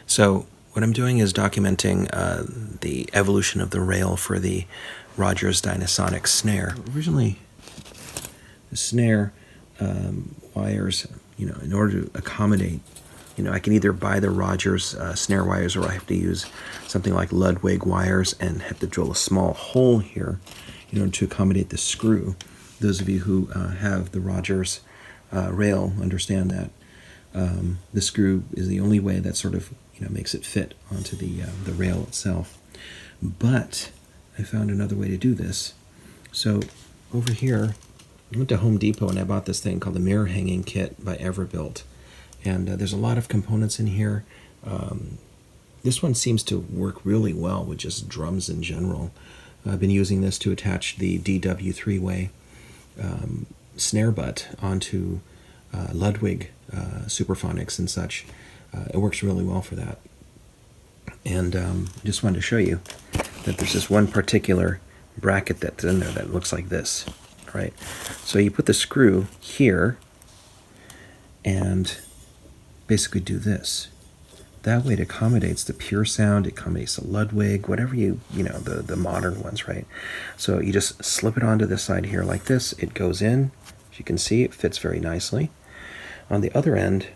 So what I'm doing is documenting the evolution of the rail for the Rogers Dynasonic snare. Originally, the snare wires, in order to accommodate, I can either buy the Rogers snare wires, or I have to use something like Ludwig wires and have to drill a small hole here in order to accommodate the screw. Those of you who have the Rogers rail understand that the screw is the only way that sort of makes it fit onto the rail itself. But I found another way to do this. So over here, I went to Home Depot and I bought this thing called the mirror hanging kit by Everbuilt, and there's a lot of components in here. This one seems to work really well with just drums in general. I've been using this to attach the DW three-way snare butt onto Ludwig Superphonics and such. It works really well for that. And I just wanted to show you that there's this one particular bracket that's in there that looks like this, right? So you put the screw here and basically do this. That way it accommodates the Puresound, it accommodates the Ludwig, whatever the modern ones, right? So you just slip it onto this side here like this. It goes in. As you can see, it fits very nicely. On the other end,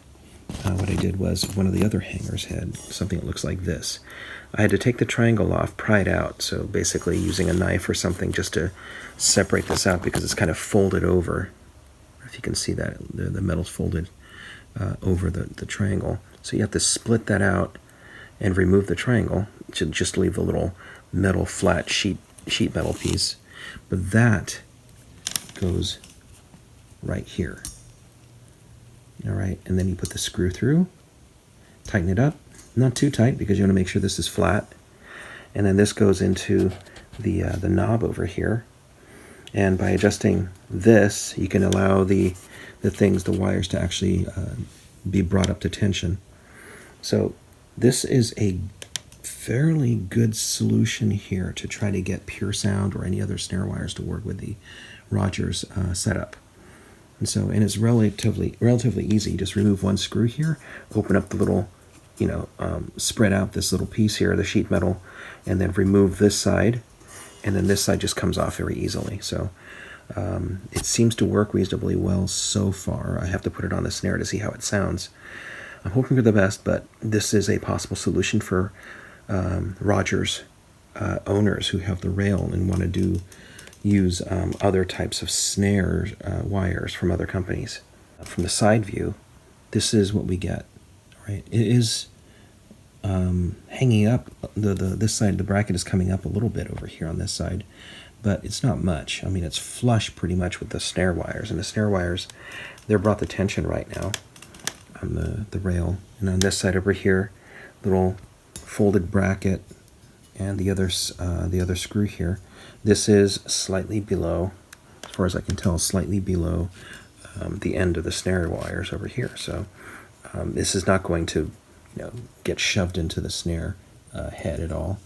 what I did was one of the other hangers had something that looks like this. I had to take the triangle off, pry it out, so basically using a knife or something just to separate this out because it's kind of folded over. If you can see that, the metal's folded over the triangle. So you have to split that out and remove the triangle to just leave the little metal flat sheet metal piece. But that goes right here. All right, and then you put the screw through, tighten it up, not too tight because you want to make sure this is flat. And then this goes into the knob over here. And by adjusting this, you can allow the wires to actually be brought up to tension. So this is a fairly good solution here to try to get Puresound or any other snare wires to work with the Rogers setup. And it's relatively easy. You just remove one screw here, open up the little, spread out this little piece here, the sheet metal, and then remove this side, and then this side just comes off very easily. So it seems to work reasonably well so far. I have to put it on the snare to see how it sounds. I'm hoping for the best, but this is a possible solution for Rogers owners who have the rail and want to use other types of snare wires from other companies. From the side view, this is what we get. Right? It is hanging up. This side of the bracket is coming up a little bit over here on this side, but it's not much. I mean, it's flush pretty much with the snare wires, and the snare wires, they're brought to tension right now on the rail. And on this side over here, little folded bracket, and the other screw here. This is slightly below, as far as I can tell, slightly below the end of the snare wires over here. So this is not going to get shoved into the snare head at all.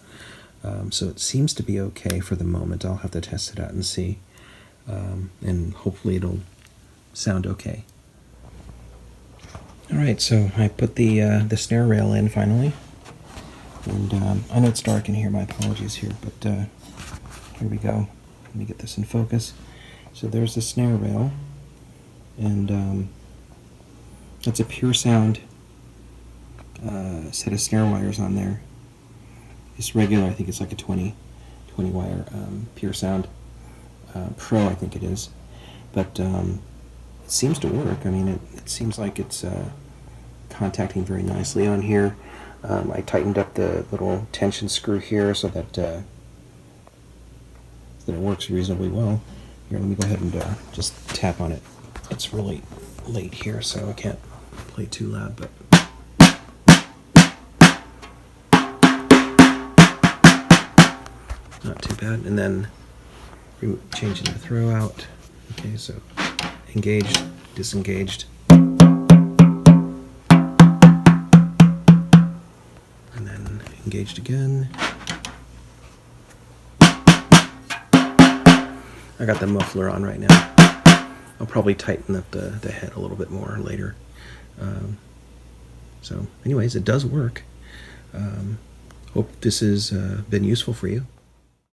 So it seems to be okay for the moment. I'll have to test it out and see. And hopefully it'll sound okay. All right, so I put the snare rail in finally. And I know it's dark in here, my apologies here, but here we go. Let me get this in focus. So there's the snare rail, and that's a Puresound set of snare wires on there. It's regular, I think it's like a 20 wire Puresound Pro, I think it is. But it seems to work. I mean, it seems like it's contacting very nicely on here. I tightened up the little tension screw here so that it works reasonably well. Here, let me go ahead and just tap on it. It's really late here, so I can't play too loud, but not too bad. And then changing the throw out. Okay, so engaged, disengaged. Engaged again. I got the muffler on right now. I'll probably tighten up the head a little bit more later. So anyways, it does work. Hope this has been useful for you.